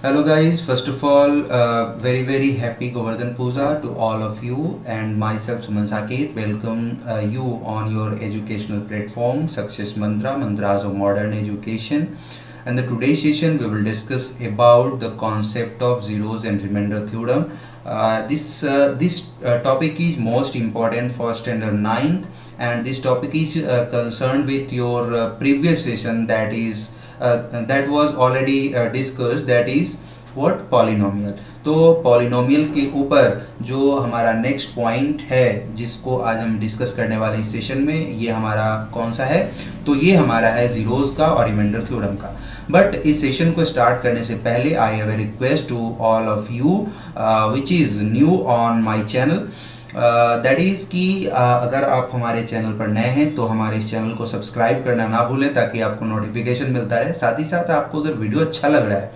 Hello guys, first of all, very happy Govardhan Puja to all of you and myself Suman Saket. Welcome you on your educational platform Success Mantra, Mantras of Modern Education. And the today's session we will discuss about the concept of zeros and remainder theorem. This topic is most important for standard ninth, and this topic is concerned with your previous session, that was already discussed, that is what polynomial. तो polynomial के ऊपर जो हमारा next point है जिसको आज हम discuss करने वाले इस सेशन में, ये हमारा कौन सा है? तो ये हमारा है जीरोस का और रिमाइंडर थ्योरम का। बट इस सेशन को स्टार्ट करने से पहले I have a request to all of you which is new on my channel, that is कि अगर आप हमारे चैनल पर नए हैं तो हमारे इस चैनल को सब्सक्राइब करना ना भूलें ताकि आपको नोटिफिकेशन मिलता रहे। साथ ही साथ आपको अगर वीडियो अच्छा लग रहा है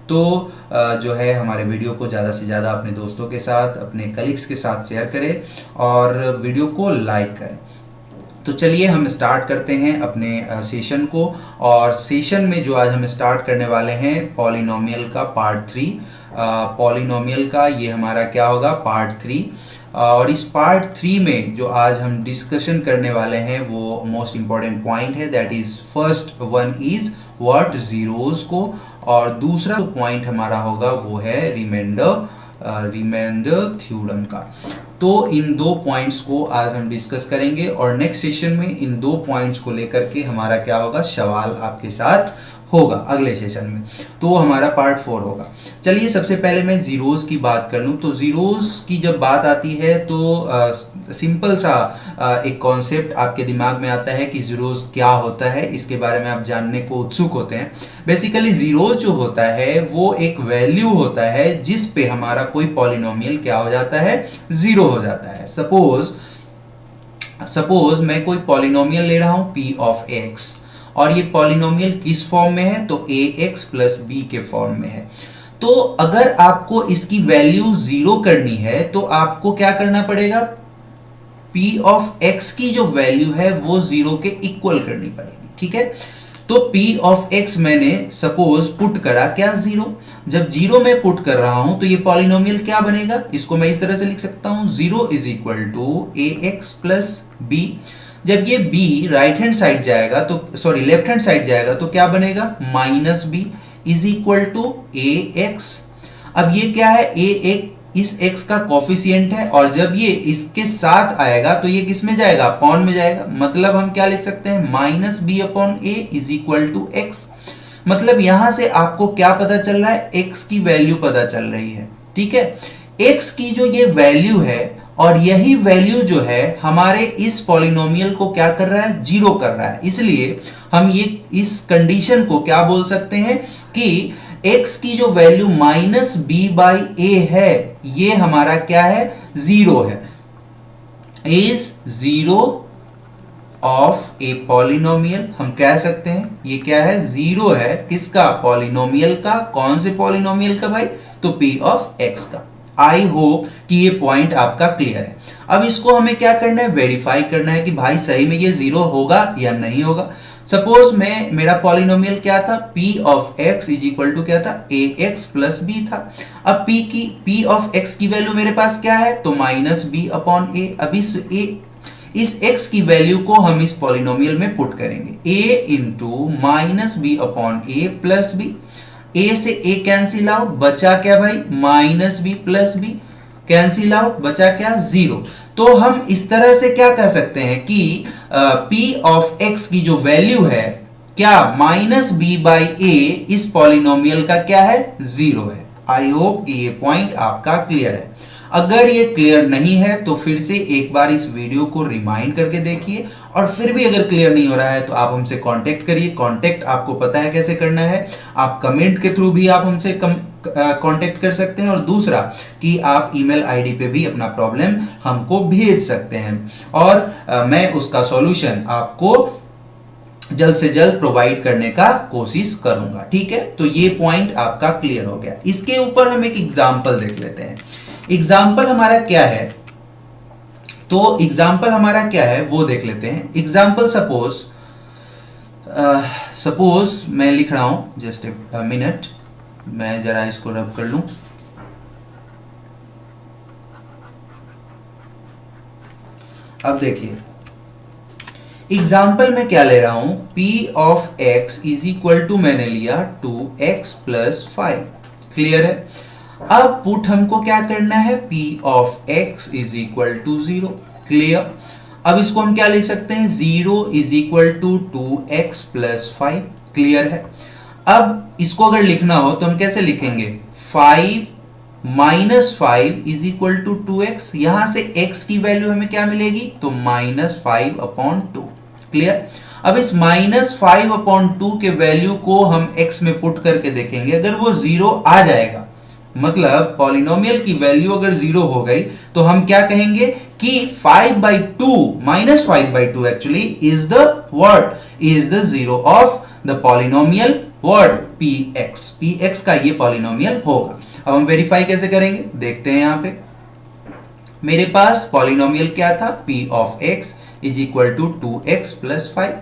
तो जो है हमारे वीडियो को ज़्यादा से ज़्यादा अपने दोस्तों के साथ, अपने कलीग्स के साथ शेयर करें और वीडियो को लाइक करें। तो चलिए हम स्टार्ट करते हैं अपने सेशन को। और सेशन में जो आज हम स्टार्ट करने वाले हैं पॉलिनोमियल का पार्ट 3। पॉलिनोमियल का ये हमारा क्या होगा? पार्ट 3। और इस पार्ट 3 में जो आज हम डिस्कशन करने वाले हैं वो मोस्ट इम्पॉर्टेंट पॉइंट है, that is first one is what zeros को, और दूसरा पॉइंट हमारा होगा वो है रिमाइंडर थ्योरम का। तो इन दो पॉइंट्स को आज हम डिस्कस करेंगे और नेक्स्ट सेशन में इन दो पॉइंट्स को लेकर के हमारा क्या होगा, सवाल आपके साथ होगा अगले सेशन में। तो हमारा पार्ट 4 होगा। चलिए सबसे पहले मैं जीरोस की बात कर लूँ। तो जीरोस की जब बात आती है तो सिंपल सा एक कॉन्सेप्ट आपके दिमाग में आता है कि जीरोस क्या होता है, इसके बारे में आप जानने को उत्सुक होते हैं। बेसिकली जीरो जो होता है वो एक वैल्यू होता है जिस पे हमारा कोई पॉलिनोमियल क्या हो जाता है, जीरो हो जाता है। सपोज मैं कोई पॉलिनोमियल ले रहा हूँ p ऑफ x, और ये पॉलिनोमियल किस फॉर्म में है? तो ax प्लस b के फॉर्म में है। तो अगर आपको इसकी वैल्यू जीरो करनी है तो आपको क्या करना पड़ेगा? p ऑफ x की जो वैल्यू है वो जीरो के इक्वल करनी पड़ेगी, ठीक है। तो p ऑफ x मैंने सपोज पुट करा क्या? जीरो। जब जीरो मैं पुट कर रहा हूं तो ये पॉलिनोमियल क्या बनेगा? इसको मैं इस तरह से लिख सकता हूं, zero is equal to ax plus b। जब ये b राइट हैंड साइड जाएगा तो सॉरी लेफ्ट हैंड साइड जाएगा तो क्या बनेगा? Minus b is equal to ax। अब ये क्या है? a एक इस x का कोफिशिएंट है, और जब ये इसके साथ आएगा तो ये किस में जाएगा? अपॉन में जाएगा। मतलब हम क्या लिख सकते हैं? Minus b upon a is equal to x. मतलब यहां से आपको क्या पता चल रहा है? x की वैल्यू पता चल रही है, ठीक है। x की जो ये वैल्यू है, और यही वैल्यू जो है हमारे इस पॉलिनोमियल को क्या कर रहा है? जीरो कर रहा है। इसलिए हम ये इस कंडीशन को क्या बोल सकते हैं कि x की जो वैल्यू माइनस बी बाई ए है ये हमारा क्या है? जीरो है। Is zero of a polynomial, हम कह सकते हैं ये क्या है? जीरो है। किसका? पॉलिनोमियल का। कौन से पॉलिनोमियल का भाई? तो p ऑफ x का। आई होप कि ये पॉइंट आपका क्लियर है। अब इसको हमें क्या करना है? वेरीफाई करना है कि भाई सही में ये जीरो होगा या नहीं होगा। सपोज मेरा पॉलिनोमियल क्या था? p of x is equal to क्या था? ax प्लस b था। अब p ऑफ x की वैल्यू मेरे पास क्या है? तो माइनस b अपॉन a। अब इस x की वैल्यू को हम इस पॉलिनोमियल में पुट करेंगे, a into minus b upon a plus b. a से a कैंसिल आउट, बचा क्या भाई? Minus b plus b. Cancel out, बचा क्या? जीरो। तो हम इस तरह से क्या कह सकते हैं कि p ऑफ x की जो वैल्यू है क्या? माइनस बी बाई ए इस पॉलिनोमियल का क्या है? जीरो है। आई होप कि ये पॉइंट आपका क्लियर है। अगर ये क्लियर नहीं है तो फिर से एक बार इस वीडियो को रिमाइंड करके देखिए, और फिर भी अगर क्लियर नहीं हो रहा है तो आप हमसे कांटेक्ट करिए। कांटेक्ट आपको पता है कैसे करना है, आप कमेंट के थ्रू भी आप हमसे कांटेक्ट कर सकते हैं, और दूसरा कि आप ईमेल आईडी पे भी अपना प्रॉब्लम हमको भेज सकते हैं, और मैं उसका सॉल्यूशन आपको जल्द से जल्द प्रोवाइड करने का कोशिश करूंगा, ठीक है। तो ये पॉइंट आपका क्लियर हो गया। इसके ऊपर हम एक एग्जांपल देख लेते हैं। एग्जाम्पल हमारा क्या है? तो एग्जाम्पल हमारा क्या है वो देख लेते हैं। एग्जाम्पल सपोज मैं लिख रहा हूं, जस्ट ए मिनट। मैं जरा इसको रब कर लूं। अब देखिए एग्जाम्पल में क्या ले रहा हूं, p of x is equal to मैंने लिया 2x प्लस 5। क्लियर है। अब पुट हमको क्या करना है, p of x is equal to 0। Clear. अब इसको हम क्या लिख सकते हैं, 0 is equal to 2x plus 5। Clear है। अब इसको अगर लिखना हो तो हम कैसे लिखेंगे, 5 minus 5 is equal to 2x। यहां से x की वैल्यू हमें क्या मिलेगी, तो -5/2। क्लियर। अब इस -5/2 के वैल्यू को हम x में पुट करके देखेंगे, अगर वो 0 आ जाएगा, मतलब पॉलिनोमियल की वैल्यू अगर 0 हो गई, तो हम क्या कहेंगे कि 5/2 -5/2 actually is the what, is the 0 of the polynomial what, px का ये पॉलिनोमियल होगा। अब हम वेरीफाई कैसे करेंगे, देखते हैं। यहां पे मेरे पास पॉलिनोमियल क्या था, p of x is equal to 2x plus 5।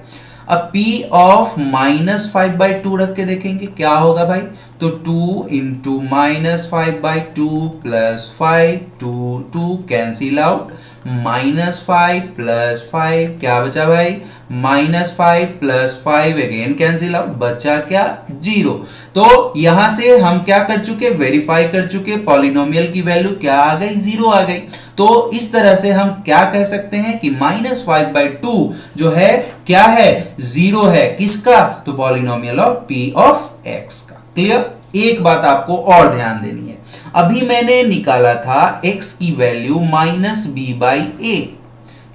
अब p ऑफ -5/2 रख के देखेंगे क्या होगा भाई, तो 2 into -5/2 plus 5, 2 cancel out, -5 plus 5 क्या बचा भाई, -5 प्लस 5 अगेन कैंसिल आउट, बचा क्या, 0। तो यहां से हम क्या कर चुके, वेरीफाई कर चुके, पॉलिनोमियल की वैल्यू क्या आ गई, 0 आ गई। तो इस तरह से हम क्या कह सकते हैं कि -5/2 जो है क्या है, 0 है, किसका, तो polynomial of p of x का। क्लियर। एक बात आपको और ध्यान देनी है, अभी मैंने निकाला था x की वैल्यू -b/a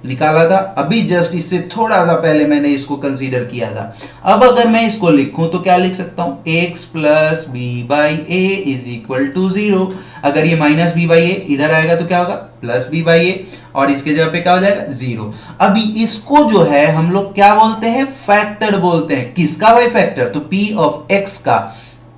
निकाला था, अभी जस्ट इससे थोड़ा सा पहले मैंने इसको कंसीडर किया था। अब अगर मैं इसको लिखूं तो क्या लिख सकता हूं, x plus b/a is equal to 0। अगर ये -b/a इधर आएगा तो क्या होगा, प्लस b/a, और इसके जगह पे क्या हो जाएगा, 0। अभी इसको जो है हम लोग क्या बोलते हैं, फैक्टर बोलते हैं। किसका भाई फैक्टर, तो p ऑफ x का।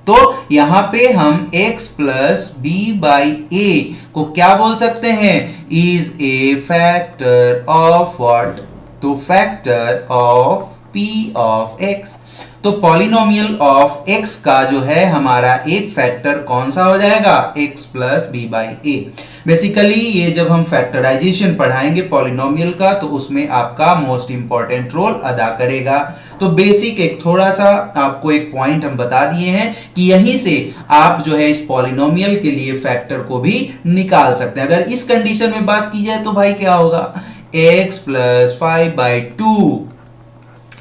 तो यहां पे हम x प्लस b/a को क्या बोल सकते हैं, is a factor of what, तो factor of p of x। तो पॉलिनोमियल ऑफ x का जो है हमारा एक फैक्टर कौन सा हो जाएगा, x प्लस b/a। बेसिकली ये जब हम फैक्टराइजेशन पढ़ाएंगे पॉलिनोमियल का, तो उसमें आपका मोस्ट इंपॉर्टेंट रोल अदा करेगा। तो बेसिक एक थोड़ा सा आपको एक पॉइंट हम बता दिए हैं कि यहीं से आप जो है इस पॉलिनोमियल के लिए फैक्टर को भी निकाल सकते हैं। अगर इस कंडीशन में बात की जाए तो भाई क्या होगा, x plus 5/2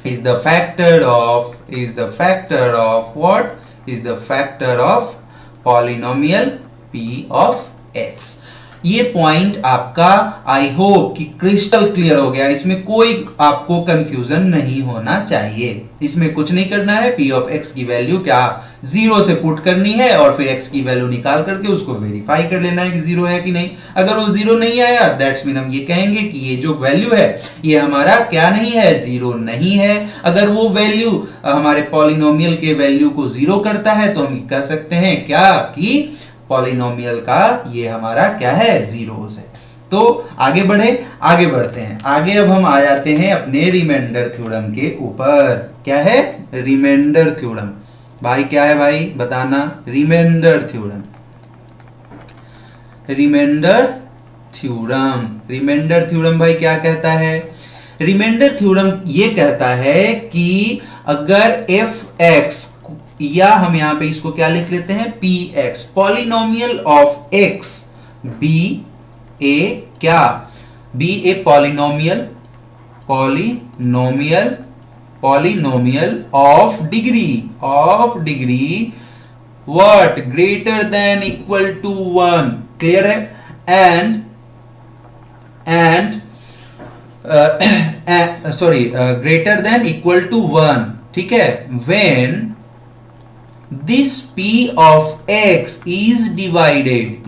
is the factor of what, is the factor of polynomial p of x। ये पॉइंट आपका आई होप कि क्रिस्टल क्लियर हो गया, इसमें कोई आपको कंफ्यूजन नहीं होना चाहिए। इसमें कुछ नहीं करना है, p ऑफ x की वैल्यू क्या 0 से पुट करनी है और फिर x की वैल्यू निकाल करके उसको वेरीफाई कर लेना है कि 0 है कि नहीं। अगर वो 0 नहीं आया, दैट्स मीन हम ये कहेंगे कि ये जो वैल्यू है ये हमारा क्या नहीं है, 0 नहीं है। अगर वो वैल्यू हमारे पॉलिनोमियल के वैल्यू को 0 करता है तो हम कह सकते हैं क्या कि पॉलिनोमियल का ये हमारा क्या है, 0 है। तो आगे बढ़ते हैं आगे। अब हम आ जाते हैं अपने रिमाइंडर थ्योरम के ऊपर। क्या है, रिमाइंडर थ्योरम। भाई क्या है भाई बताना, रिमाइंडर थ्योरम। रिमाइंडर थ्योरम भाई क्या कहता है, रिमाइंडर थ्योरम ये कहता है कि अगर f(x) या हम यहां पे इसको क्या लिख लेते हैं, px, polynomial of x be a क्या, be a polynomial of degree what, greater than equal to 1। Clear है। And greater than equal to 1, ठीक है, when this p of x is divided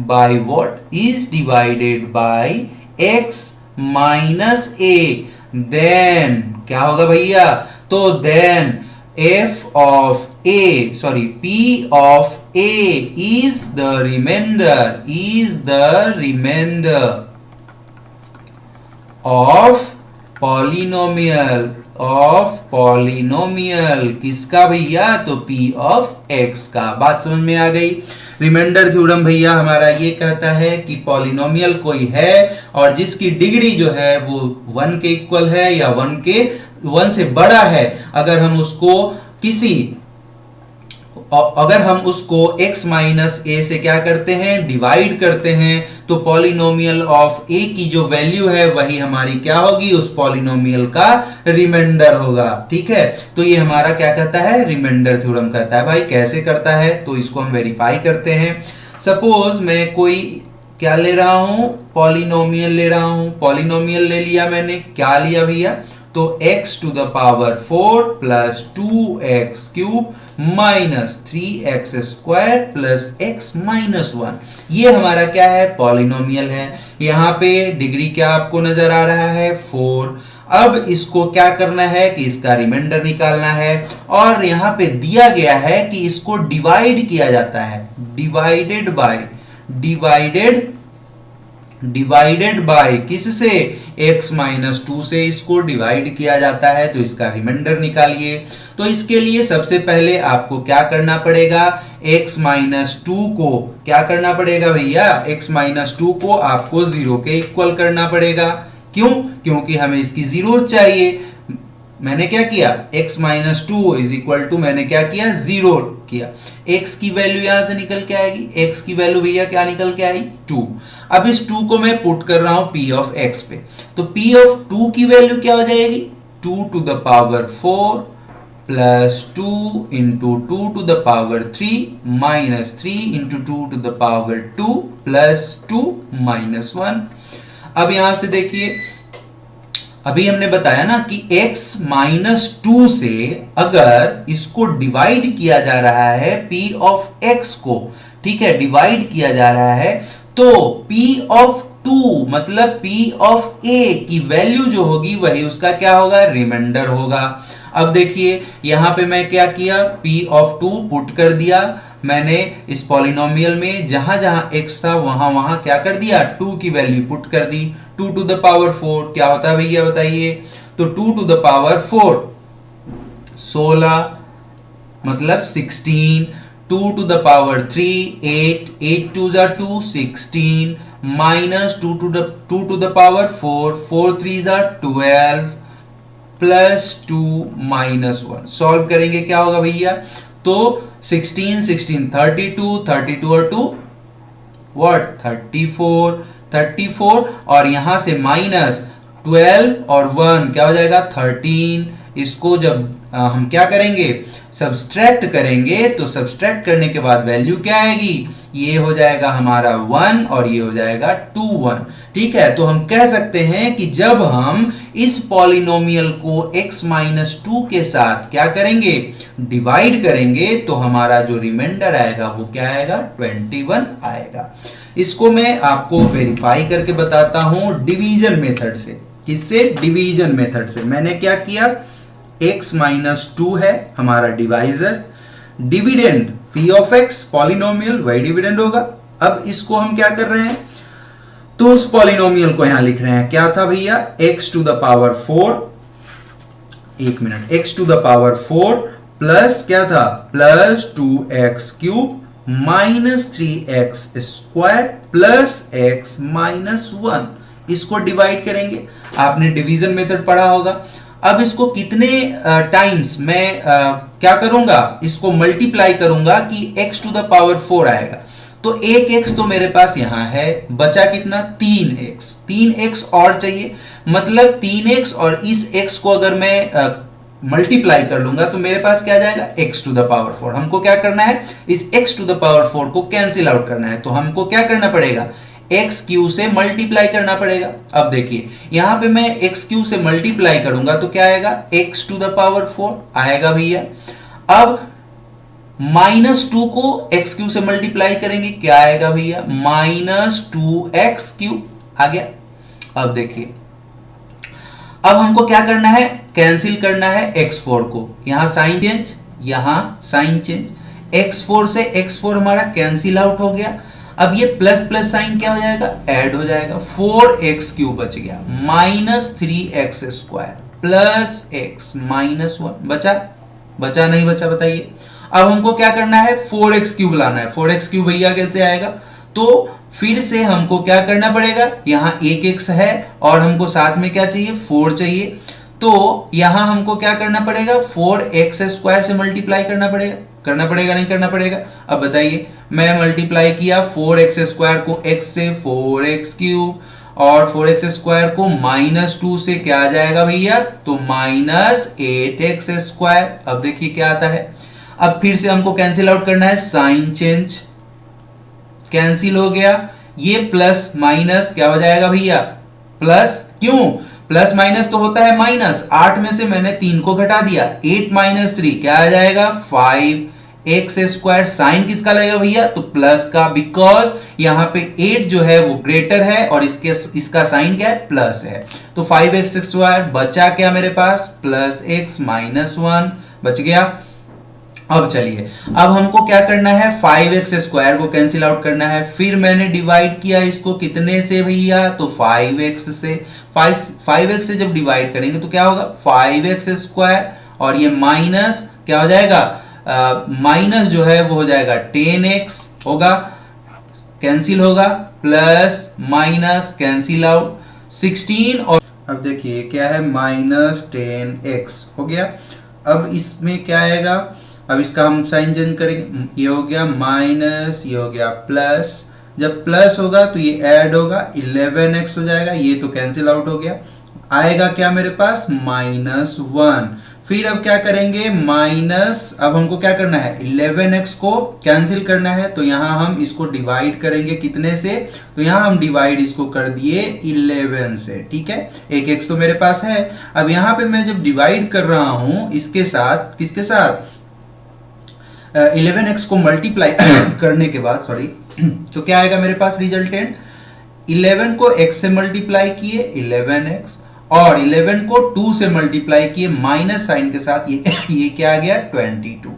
by what, is divided by x minus a, then क्या होगा भैया, तो then f of a p of a is the remainder of polynomial of polynomial, किसका भैया, तो p of x का। बात समझ में आ गई। रिमाइंडर थ्योरम भैया हमारा ये कहता है कि पॉलिनोमियल कोई है और जिसकी डिग्री जो है वो 1 के इक्वल है या 1 से बड़ा है, अगर हम उसको x माइनस ए से क्या करते हैं, डिवाइड करते हैं, तो पॉलिनोमियल ऑफ a की जो वैल्यू है वही हमारी क्या होगी, उस पॉलिनोमियल का रिमाइंडर होगा। ठीक है, तो ये हमारा क्या कहता है, रिमाइंडर थ्योरम कहता है। भाई कैसे करता है, तो इसको हम वेरीफाई करते हैं। सपोज मैं कोई क्या ले रहा हूं, पॉलिनोमियल ले रहा हूं। पॉलिनोमियल ले लिया मैंने, क्या लिया भैया, तो x to the power 4 plus 2x cube minus 3x square plus x minus 1, ये हमारा क्या है, पॉलिनोमियल है। यहाँ पे डिग्री क्या आपको नजर आ रहा है, 4। अब इसको क्या करना है कि इसका रिमाइंडर निकालना है, और यहाँ पे दिया गया है कि इसको डिवाइड किया जाता है, डिवाइडेड बाय किससे, x माइनस 2 से इसको डिवाइड किया जाता है, तो इसका रिमाइंडर निकालिए। तो इसके लिए सबसे पहले आपको क्या करना पड़ेगा, x माइनस 2 को क्या करना पड़ेगा भैया, x माइनस 2 को आपको 0 के इक्वल करना पड़ेगा। क्यों, क्योंकि हमें इसकी जरूरत चाहिए। मैंने क्या किया, x minus 2 is equal to, मैंने क्या किया, 0 किया। x की वैल्यू यहां से निकल के आएगी, x की वैल्यू भैया क्या निकल के आई, 2। अब इस 2 को मैं पुट कर रहा हूं p ऑफ x पे, तो p ऑफ 2 की वैल्यू क्या हो जाएगी, 2 to the power 4 plus 2 into 2 to the power 3 minus 3 into 2 to the power 2 plus 2 minus 1। अब यहां से देखिए, अभी हमने बताया ना कि x माइनस 2 से अगर इसको डिवाइड किया जा रहा है p ऑफ x को, ठीक है, डिवाइड किया जा रहा है, तो p ऑफ 2 मतलब p ऑफ a की वैल्यू जो होगी वही उसका क्या होगा, रिमाइंडर होगा। अब देखिए यहां पे मैं क्या किया, p ऑफ 2 पुट कर दिया मैंने इस पॉलिनोमियल में, जहां जहां x था वहां वहां क्या कर दिया, 2 की वैल्यू पुट कर दी। 2 टू द पावर 4 क्या होता है भैया बताइए, तो 2 टू द पावर 4 16 मतलब 16, 2 टू द पावर 3 8, 8 टू जा 2 16 माइनस 2 टू द पावर 4, 4 3 जा 12 प्लस 2 माइनस 1। सॉल्व करेंगे क्या होगा भैया, तो 16 16 32, 32 और 2 व्हाट 34 और यहां से माइनस 12 और 1 क्या हो जाएगा 13। इसको जब हम क्या करेंगे, सब्सट्रैक्ट करेंगे, तो सब्सट्रैक्ट करने के बाद वैल्यू क्या आएगी, ये हो जाएगा हमारा 1 और ये हो जाएगा 2 1। ठीक है, तो हम कह सकते हैं कि जब हम इस पॉलिनोमियल को x माइनस 2 के साथ क्या करेंगे, डिवाइड करेंगे, तो हमारा जो रिमाइंडर आएगा वो क्या आएगा, 21 आएगा। इसको मैं आपको वेरीफाई करके बताता हूं डिवीजन मेथड से। किससे, डिवीजन मेथड से। मैंने क्या किया, x माइनस 2 है हमारा divisor, dividend p of x polynomial वही डिविडेंड होगा। अब इसको हम क्या कर रहे हैं, तो उस पॉलिनोमियल को यहां लिख रहे हैं, क्या था भैया, x टू द पावर 4, एक minute, x to the power 4 plus क्या था, plus 2x cube minus 3x square plus x minus 1। इसको डिवाइड करेंगे, आपने डिवीजन मेथड पढ़ा होगा। अब इसको कितने टाइम्स मैं क्या करूंगा, इसको मल्टीप्लाई करूंगा कि x टू द पावर 4 आएगा, तो एक x तो मेरे पास यहां है, बचा कितना, 3x और चाहिए, मतलब 3x और इस x को अगर मैं मल्टीप्लाई कर लूंगा तो मेरे पास क्या जाएगा, x टू द पावर 4। हमको क्या करना है, इस x टू द पावर 4 को कैंसिल आउट करना है, तो हमको क्या करना पड़ेगा, एक्स क्यू से मल्टीप्लाई करना पड़ेगा। अब देखिए यहां पे मैं एक्स क्यू से मल्टीप्लाई करूंगा तो क्या आएगा, एक्स टू द पावर 4 आएगा भैया। अब माइनस 2 को एक्स क्यू से मल्टीप्लाई करेंगे, क्या आएगा भैया, माइनस 2x क्यू आ गया। अब देखिए अब हमको क्या करना है, कैंसिल करना है x4 को, यहां साइन चेंज, यहां साइन चेंज, x4 से x4 हमारा कैंसिल आउट हो गया। अब ये प्लस प्लस साइन क्या हो जाएगा, ऐड हो जाएगा, 4x क्यूब बच गया, minus 3x square. Plus x minus 1 बचा नहीं बचा बताइए। अब हमको क्या करना है, 4x क्यूब लाना है। 4x क्यूब भैया कैसे आएगा, तो फिर से हमको क्या करना पड़ेगा, यहाँ एक x है और हमको साथ में क्या चाहिए, 4 चाहिए, तो यहाँ हमको क्या करना पड़ेगा, 4x स्क्वायर से मल्टीप्लाई करना पड़ेगा नहीं करना पड़ेगा। अब बताइए, मैं मल्टीप्लाई किया 4x स्क्वायर को x से, 4x क्यूब, और 4x स्क्वायर को -2 से क्या आ जाएगा भैया, तो -8x स्क्वायर। अब देखिए क्या आता है, अब फिर से हमको कैंसिल आउट करना है, साइन चेंज, कैंसिल हो गया, ये प्लस माइनस क्या हो जाएगा भैया, प्लस, क्यों प्लस माइनस तो होता है माइनस, 8 में से मैंने 3 को घटा दिया, 8 - 3 क्या आ जाएगा, 5x स्क्वायर। साइन किसका लगेगा भैया, तो प्लस का, बिकॉज यहाँ पे 8 जो है वो ग्रेटर है और इसका साइन क्या है, प्लस है। तो 5x स्क्वायर बचा क्या मेरे पास, प्लस x -1 बच गया। अब चलिए, अब हमको क्या करना है, 5x स्क्वायर को कैंसिल आउट करना है। फिर मैंने डिवाइड किया इसको कितने से भैया, तो 5x से। 5x से जब डिवाइड करेंगे तो क्या होगा, 5x स्क्वायर, और ये माइनस क्या हो जाएगा, माइनस जो है वो हो जाएगा 10x होगा, कैंसिल होगा, प्लस माइनस कैंसिल आउट 16, और अब देखिए क्या है, -10x हो गया। अब इसमें क्या आएगा, अब इसका हम साइन चेंज करेंगे, ये हो गया माइनस, ये हो गया प्लस, जब प्लस होगा तो ये ऐड होगा, 11x हो जाएगा, ये तो कैंसिल आउट हो गया, आएगा क्या मेरे पास, -1। फिर अब क्या करेंगे, माइनस, अब हमको क्या करना है, 11x को कैंसिल करना है, तो यहाँ हम इसको डिवाइड करेंगे कितने से, तो यहाँ हम डिवाइड इसको कर दिए 11 से, ठीक है, एक x तो मेरे पास है। अब यहाँ पे मैं जब डिवाइड कर रहा हूँ इसके साथ, किसके साथ, 11x को मल्टीप्लाई करने के बाद, सॉरी, तो क्या आएगा मेरे पास रिजल्टेंट, 11 को x से मल्टीप्लाई किए 11x, और 11 को 2 से मल्टीप्लाई किए माइनस साइन के साथ, ये क्या आ गया, 22।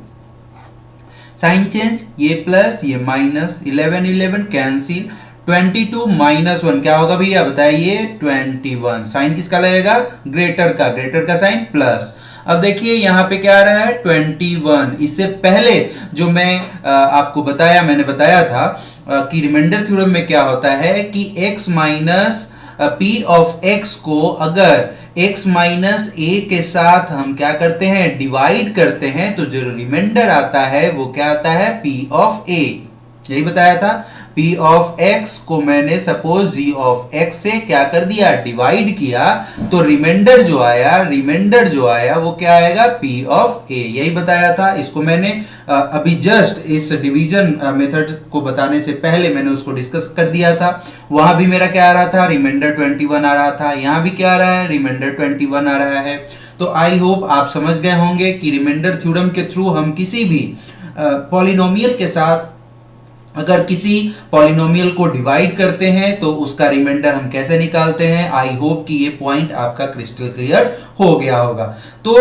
साइन चेंज, ये प्लस ये माइनस, 11 कैंसिल, 22 -1 क्या होगा भैया बताइए, 21। साइन किसका लगेगा, ग्रेटर का साइन प्लस। अब देखिए यहाँ पे क्या आ रहा है, 21। इससे पहले जो आपको मैंने बताया था कि रिमाइंडर थ्योरम में क्या होता है कि x minus p of x को अगर x माइनस a के साथ हम क्या करते हैं, डिवाइड करते हैं, तो जो रिमाइंडर आता है वो क्या आता है, p ऑफ a। यही बताया था, p ऑफ x को मैंने सपोज g ऑफ x से क्या कर दिया, डिवाइड किया, तो रिमाइंडर जो आया वो क्या आएगा, p ऑफ a। यही बताया था, इसको मैंने अभी जस्ट इस डिवीजन मेथड को बताने से पहले मैंने उसको डिस्कस कर दिया था। वहां भी मेरा क्या आ रहा था, रिमाइंडर 21 आ रहा था, यहाँ भी क्या आ रहा है, रिमाइंडर 21 आ रहा है। तो आई होप आप समझ गए होंगे कि रिमाइंडर थ्योरम के थ्रू हम किसी भी पॉलिनोमियल के साथ अगर किसी पॉलिनोमियल को डिवाइड करते हैं तो उसका रिमाइंडर हम कैसे निकालते हैं। आई होप कि ये पॉइंट आपका क्रिस्टल क्लियर हो गया होगा। तो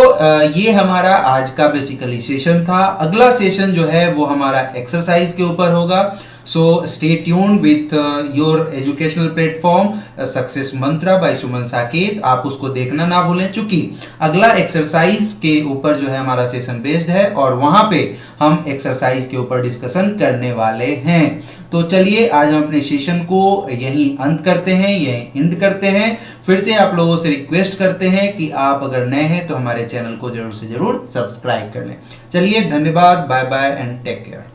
ये हमारा आज का बेसिकली सेशन था। अगला सेशन जो है वो हमारा एक्सरसाइज के ऊपर होगा। So stay tuned with your educational platform success Mantra by Suman Saket. आप उसको देखना ना भूलें, क्योंकि अगला एक्सरसाइज के ऊपर जो है हमारा सेशन बेस्ड है और वहां पे हम एक्सरसाइज के ऊपर डिस्कशन करने वाले हैं। तो चलिए आज हम अपने सेशन को यहीं अंत करते हैं, यहीं एंड करते हैं। फिर से आप लोगों से रिक्वेस्ट करते हैं कि आप अगर नए हैं तो हमारे चैनल को जरूर से जरूर सब्सक्राइब कर लें। चलिए धन्यवाद, bye bye and take care.